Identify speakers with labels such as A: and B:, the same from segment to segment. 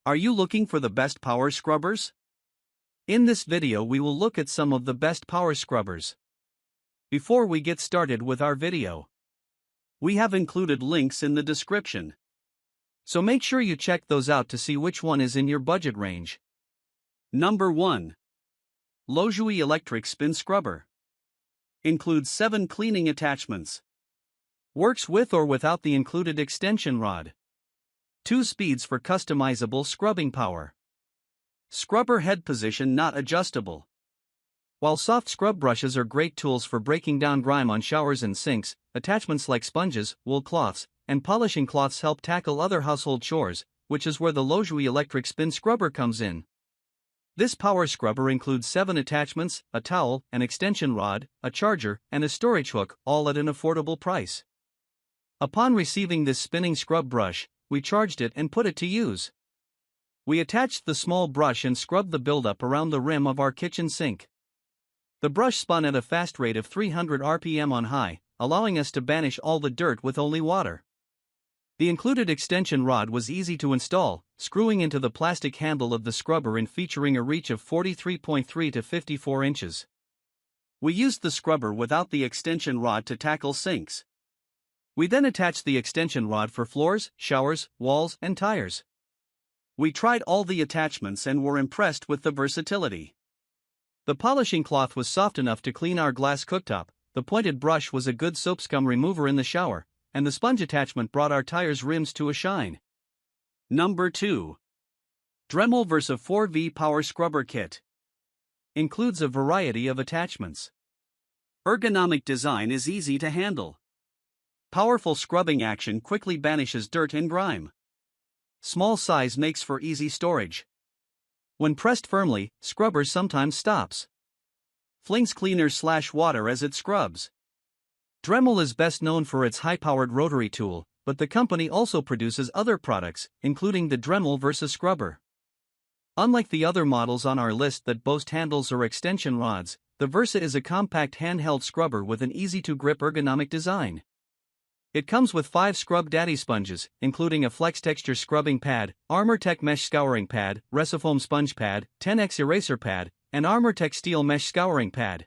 A: Are you looking for the best power scrubbers? In this video we will look at some of the best power scrubbers. Before we get started with our video, we have included links in the description. So make sure you check those out to see which one is in your budget range. Number 1. Lojui Electric Spin Scrubber. Includes 7 cleaning attachments. Works with or without the included extension rod. 2 speeds for customizable scrubbing power. Scrubber head position not adjustable. While soft scrub brushes are great tools for breaking down grime on showers and sinks, attachments like sponges, wool cloths, and polishing cloths help tackle other household chores, which is where the Lojui Electric Spin Scrubber comes in. This power scrubber includes 7 attachments, a towel, an extension rod, a charger, and a storage hook, all at an affordable price. Upon receiving this spinning scrub brush, we charged it and put it to use. We attached the small brush and scrubbed the buildup around the rim of our kitchen sink. The brush spun at a fast rate of 300 RPM on high, allowing us to banish all the dirt with only water. The included extension rod was easy to install, screwing into the plastic handle of the scrubber and featuring a reach of 43.3 to 54 inches. We used the scrubber without the extension rod to tackle sinks. We then attached the extension rod for floors, showers, walls, and tires. We tried all the attachments and were impressed with the versatility. The polishing cloth was soft enough to clean our glass cooktop, the pointed brush was a good soap scum remover in the shower, and the sponge attachment brought our tires' rims to a shine. Number 2. Dremel Versa 4V Power Scrubber Kit. Includes a variety of attachments. Ergonomic design is easy to handle. Powerful scrubbing action quickly banishes dirt and grime. Small size makes for easy storage. When pressed firmly, scrubber sometimes stops. Flings cleaner/water as it scrubs. Dremel is best known for its high-powered rotary tool, but the company also produces other products, including the Dremel Versa Scrubber. Unlike the other models on our list that boast handles or extension rods, the Versa is a compact handheld scrubber with an easy-to-grip ergonomic design. It comes with 5 Scrub Daddy sponges, including a Flex Texture scrubbing pad, Armortech mesh scouring pad, Resifoam sponge pad, 10X eraser pad, and Armortech steel mesh scouring pad.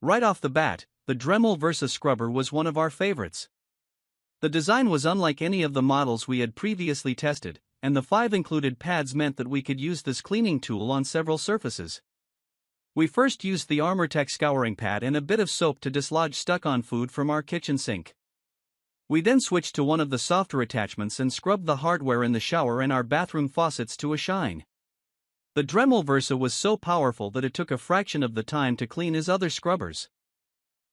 A: Right off the bat, the Dremel Versa scrubber was one of our favorites. The design was unlike any of the models we had previously tested, and the 5 included pads meant that we could use this cleaning tool on several surfaces. We first used the Armortech scouring pad and a bit of soap to dislodge stuck-on food from our kitchen sink. We then switched to one of the softer attachments and scrubbed the hardware in the shower and our bathroom faucets to a shine. The Dremel Versa was so powerful that it took a fraction of the time to clean as other scrubbers.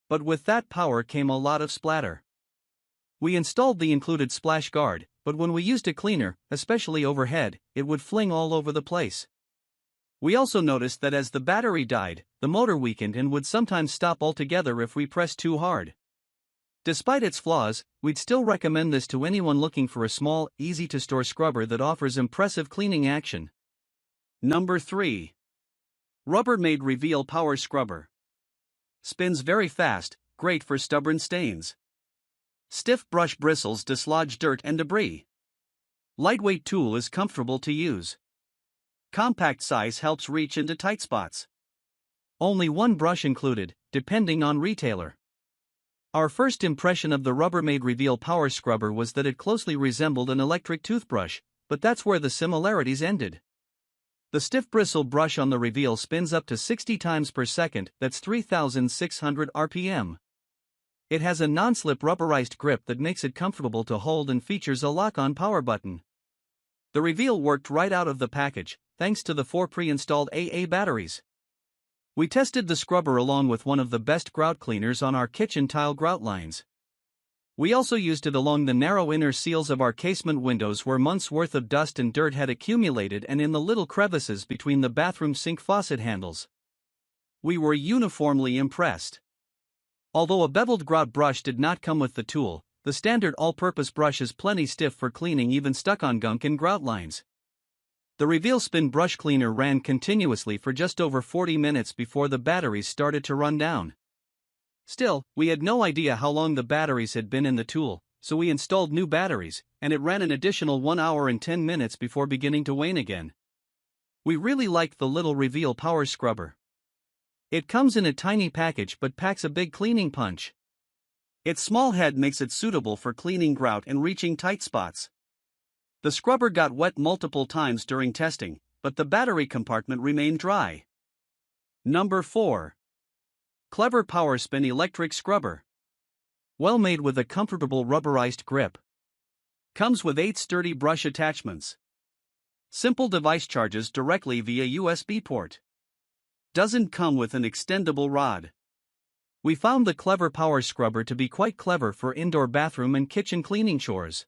A: But with that power came a lot of splatter. We installed the included splash guard, but when we used a cleaner, especially overhead, it would fling all over the place. We also noticed that as the battery died, the motor weakened and would sometimes stop altogether if we pressed too hard. Despite its flaws, we'd still recommend this to anyone looking for a small, easy-to-store scrubber that offers impressive cleaning action. Number 3. Rubbermaid Reveal Power Scrubber. Spins very fast, great for stubborn stains. Stiff brush bristles dislodge dirt and debris. Lightweight tool is comfortable to use. Compact size helps reach into tight spots. Only 1 brush included, depending on retailer. Our first impression of the Rubbermaid Reveal Power Scrubber was that it closely resembled an electric toothbrush, but that's where the similarities ended. The stiff bristle brush on the Reveal spins up to 60 times per second, that's 3,600 RPM. It has a non-slip rubberized grip that makes it comfortable to hold and features a lock-on power button. The Reveal worked right out of the package, thanks to the 4 pre-installed AA batteries. We tested the scrubber along with one of the best grout cleaners on our kitchen tile grout lines. We also used it along the narrow inner seals of our casement windows where months' worth of dust and dirt had accumulated and in the little crevices between the bathroom sink faucet handles. We were uniformly impressed. Although a beveled grout brush did not come with the tool, the standard all-purpose brush is plenty stiff for cleaning even stuck-on gunk in grout lines. The Reveal Spin Brush Cleaner ran continuously for just over 40 minutes before the batteries started to run down. Still, we had no idea how long the batteries had been in the tool, so we installed new batteries, and it ran an additional 1 hour and 10 minutes before beginning to wane again. We really liked the little Reveal Power Scrubber. It comes in a tiny package but packs a big cleaning punch. Its small head makes it suitable for cleaning grout and reaching tight spots. The scrubber got wet multiple times during testing, but the battery compartment remained dry. Number 4. Clever PowerSpin Electric Scrubber. Well made with a comfortable rubberized grip. Comes with 8 sturdy brush attachments. Simple device charges directly via USB port. Doesn't come with an extendable rod. We found the Clever Power Scrubber to be quite clever for indoor bathroom and kitchen cleaning chores.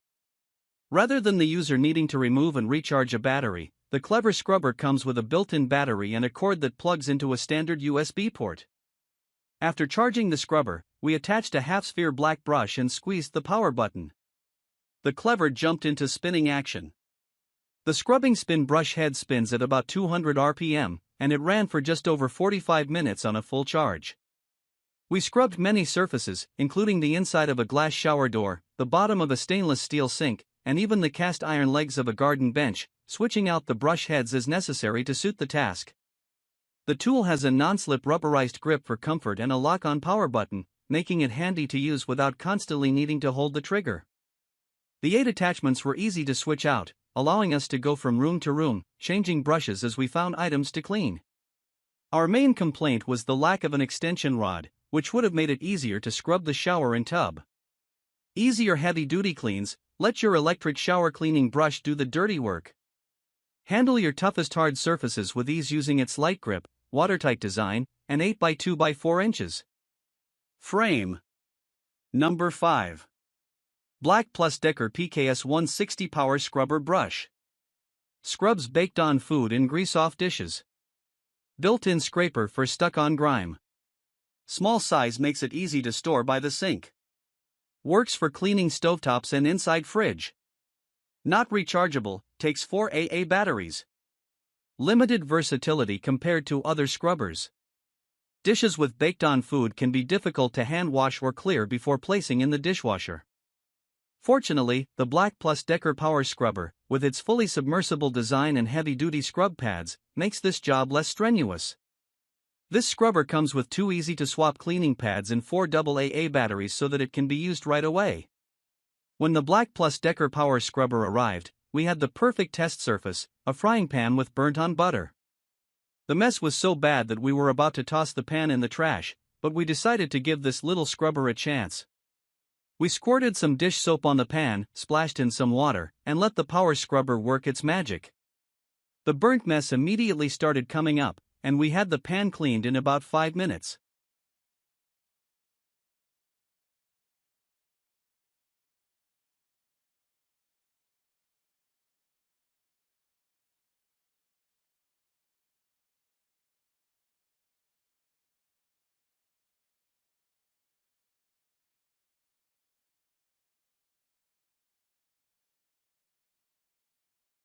A: Rather than the user needing to remove and recharge a battery, the Clever Scrubber comes with a built-in battery and a cord that plugs into a standard USB port. After charging the scrubber, we attached a half-sphere black brush and squeezed the power button. The Clever jumped into spinning action. The scrubbing spin brush head spins at about 200 RPM, and it ran for just over 45 minutes on a full charge. We scrubbed many surfaces, including the inside of a glass shower door, the bottom of a stainless steel sink, and even the cast iron legs of a garden bench, switching out the brush heads as necessary to suit the task. The tool has a non-slip rubberized grip for comfort and a lock-on power button, making it handy to use without constantly needing to hold the trigger. The 8 attachments were easy to switch out, allowing us to go from room to room, changing brushes as we found items to clean. Our main complaint was the lack of an extension rod, which would have made it easier to scrub the shower and tub. Easy or heavy-duty cleans, let your electric shower cleaning brush do the dirty work. Handle your toughest hard surfaces with ease using its light grip, watertight design, and 8x2 by 4 inches. Frame. Number 5. Black Plus Decker PKS 160 Power Scrubber Brush. Scrubs baked-on food and grease-off dishes. Built-in scraper for stuck-on grime. Small size makes it easy to store by the sink. Works for cleaning stovetops and inside fridge. Not rechargeable, takes 4 AA batteries. Limited versatility compared to other scrubbers. Dishes with baked-on food can be difficult to hand wash or clear before placing in the dishwasher. Fortunately, the Black Plus Decker Power Scrubber, with its fully submersible design and heavy-duty scrub pads, makes this job less strenuous. This scrubber comes with 2 easy-to-swap cleaning pads and 4 AA batteries so that it can be used right away. When the Black Plus Decker Power Scrubber arrived, we had the perfect test surface, a frying pan with burnt-on butter. The mess was so bad that we were about to toss the pan in the trash, but we decided to give this little scrubber a chance. We squirted some dish soap on the pan, splashed in some water, and let the power scrubber work its magic. The burnt mess immediately started coming up, and we had the pan cleaned in about 5 minutes.